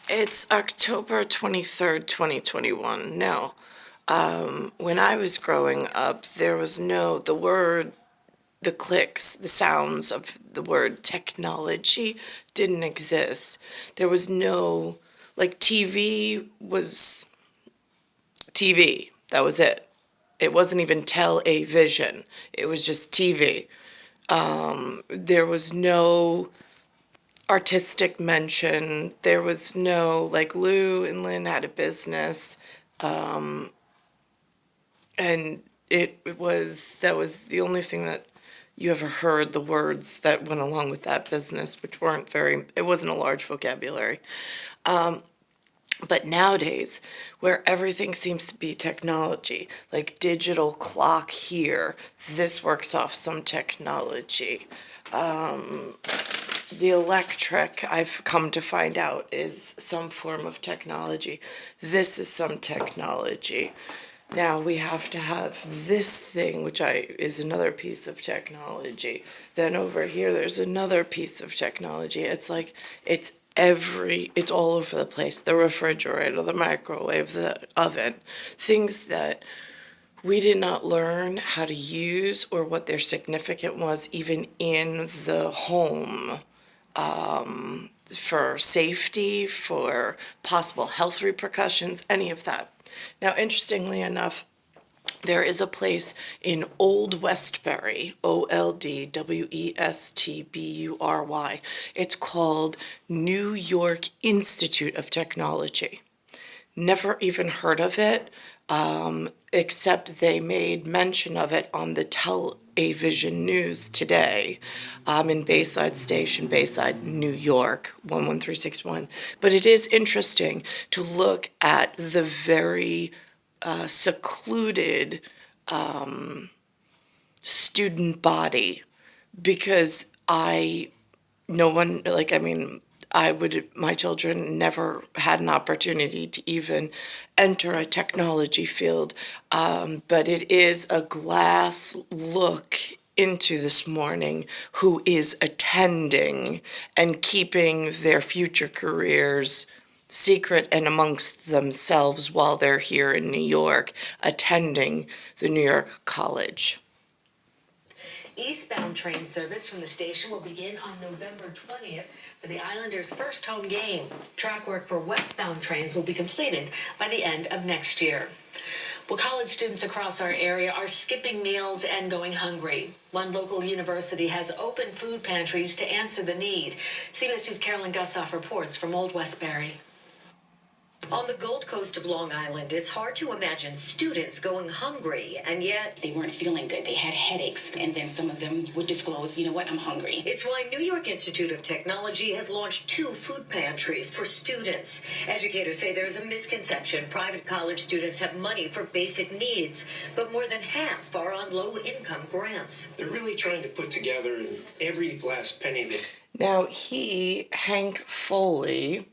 It's October 23rd, 2021. Now, when I was growing up, there was the clicks, the sounds of the word technology didn't exist. There was no, like, TV was TV. That was it. It wasn't even television. It was just TV. There was no artistic mention. There was no, like, Lou and Lynn had a business, and that was the only thing that you ever heard, the words that went along with that business, which it wasn't a large vocabulary. But nowadays, where everything seems to be technology, like digital clock here, this works off some technology. The electric, I've come to find out, is some form of technology. This is some technology. Now we have to have this thing, is another piece of technology. Then over here, there's another piece of technology. It's like, it's all over the place. The refrigerator, the microwave, the oven, things that we did not learn how to use or what their significance was even in the home, for safety, for possible health repercussions, any of that. Now, interestingly enough, there is a place in Old Westbury, Oldwestbury. It's called New York Institute of Technology. Never even heard of it, except they made mention of it on the television news today, in Bayside Station, Bayside, New York, 11361. But it is interesting to look at the very secluded student body, because no one, like, I mean, my children never had an opportunity to even enter a technology field, but it is a glass look into this morning who is attending and keeping their future careers secret and amongst themselves while they're here in New York attending the New York College. Eastbound train service from the station will begin on November 20th for the Islanders' first home game. Track work for westbound trains will be completed by the end of next year. Well, college students across our area are skipping meals and going hungry. One local university has opened food pantries to answer the need. CBS 2's Carolyn Gussoff reports from Old Westbury. On the Gold Coast of Long Island, it's hard to imagine students going hungry, and yet they weren't feeling good. They had headaches, and then some of them would disclose, you know what, I'm hungry. It's why New York Institute of Technology has launched 2 food pantries for students. Educators say there's a misconception private college students have money for basic needs, but more than half are on low-income grants. They're really trying to put together every last penny that... Now, Hank Foley,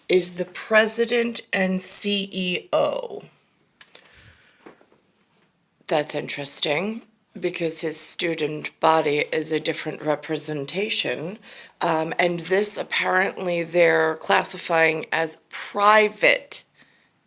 is the president and CEO. That's interesting, because his student body is a different representation. And this, apparently, they're classifying as private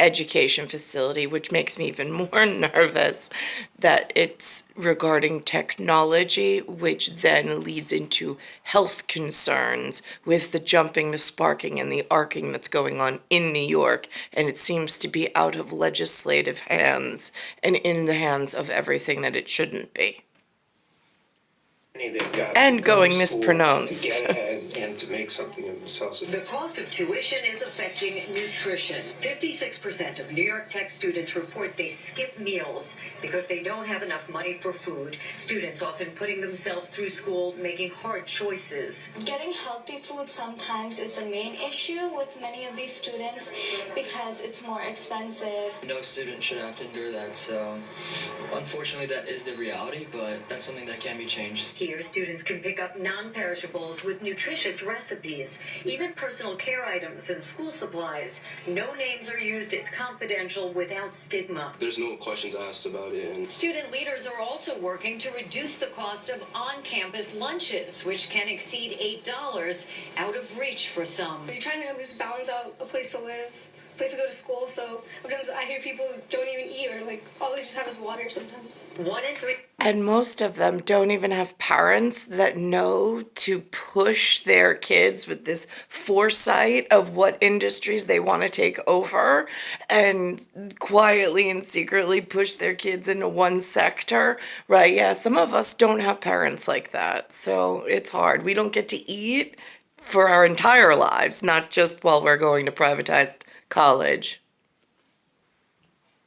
education facility, which makes me even more nervous that it's regarding technology, which then leads into health concerns with the jumping, the sparking, and the arcing that's going on in New York. And it seems to be out of legislative hands and in the hands of everything that it shouldn't be. And going mispronounced. To get ahead and to make something of themselves. The cost of tuition is affecting nutrition. 56% of New York Tech students report they skip meals because they don't have enough money for food. Students often putting themselves through school, making hard choices. Getting healthy food sometimes is the main issue with many of these students because it's more expensive. No student should have to endure that, so unfortunately that is the reality, but that's something that can be changed. Here, students can pick up non-perishables with nutrition nutritious recipes, even personal care items and school supplies. No names are used. It's confidential without stigma. There's no questions asked about it. And Student leaders are also working to reduce the cost of on-campus lunches, which can exceed $8, out of reach for some. You're trying to at least balance out a place to live, a place to go to school. So sometimes I hear people who don't even eat, or like all they just have is water sometimes. 1 in 3. And most of them don't even have parents that know to push their kids with this foresight of what industries they want to take over and quietly and secretly push their kids into one sector, right? Yeah, some of us don't have parents like that. So it's hard. We don't get to eat for our entire lives, not just while we're going to privatized college.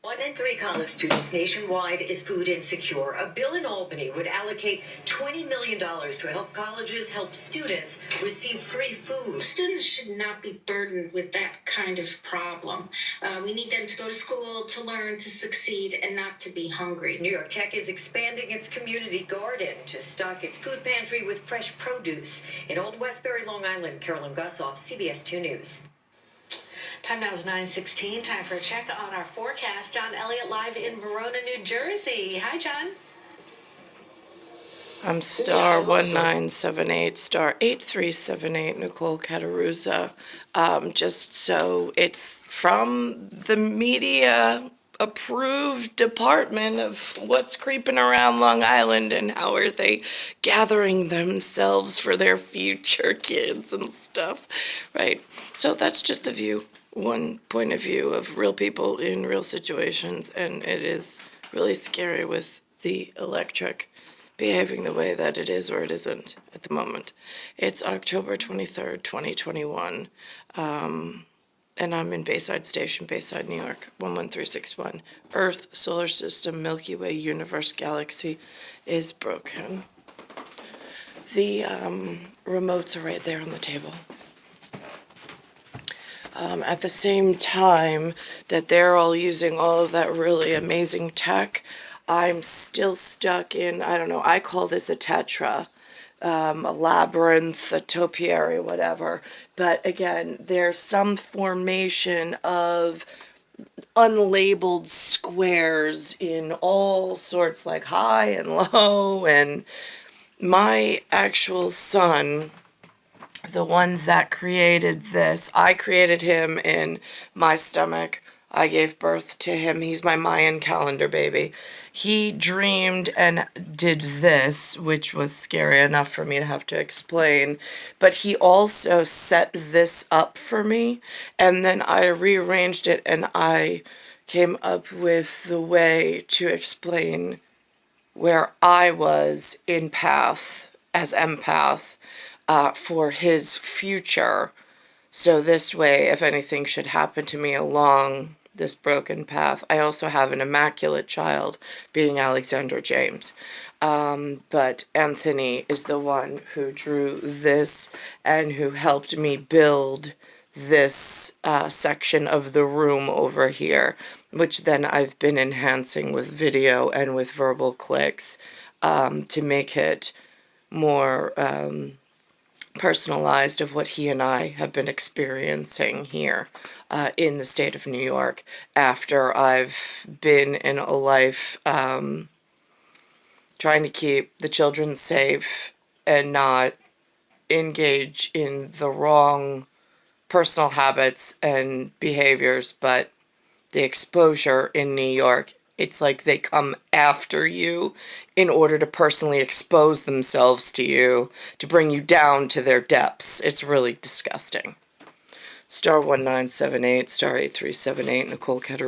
1 in 3 college students nationwide is food insecure. A bill in Albany would allocate $20 million to help colleges help students receive free food. Students should not be burdened with that kind of problem. We need them to go to school, to learn, to succeed, and not to be hungry. New York Tech is expanding its community garden to stock its food pantry with fresh produce. In Old Westbury, Long Island, Carolyn Gussoff, CBS 2 News. Time now is 9:16. Time for a check on our forecast. John Elliott live in Verona, New Jersey. Hi, John. I'm star 1978, star 8378, Nicole Cattaruzza. Just so it's from the media approved department of what's creeping around Long Island and how are they gathering themselves for their future kids and stuff, right? So that's just a view, one point of view of real people in real situations, and it is really scary with the electric behaving the way that it is or it isn't at the moment. It's October 23rd, 2021. And I'm in Bayside Station, Bayside, New York, 11361. Earth, solar system, Milky Way, universe, galaxy is broken. The remotes are right there on the table. At the same time that they're all using all of that really amazing tech, I'm still stuck in, I don't know, I call this a tetra. A labyrinth, a topiary, whatever. But again, there's some formation of unlabeled squares in all sorts, like high and low. And my actual son, the one that created this, I created him in my stomach. I gave birth to him. He's my Mayan calendar baby. He dreamed and did this, which was scary enough for me to have to explain. But he also set this up for me. And then I rearranged it and I came up with the way to explain where I was in path as empath for his future. So this way, if anything should happen to me along this broken path, I also have an immaculate child, being Alexander James. But Anthony is the one who drew this and who helped me build this section of the room over here, which then I've been enhancing with video and with verbal clicks to make it more personalized of what he and I have been experiencing here in the state of New York after I've been in a life trying to keep the children safe and not engage in the wrong personal habits and behaviors, but the exposure in New York, it's like they come after you in order to personally expose themselves to you, to bring you down to their depths. It's really disgusting. Star 1978, star 8378, Nicole Cattaruzza.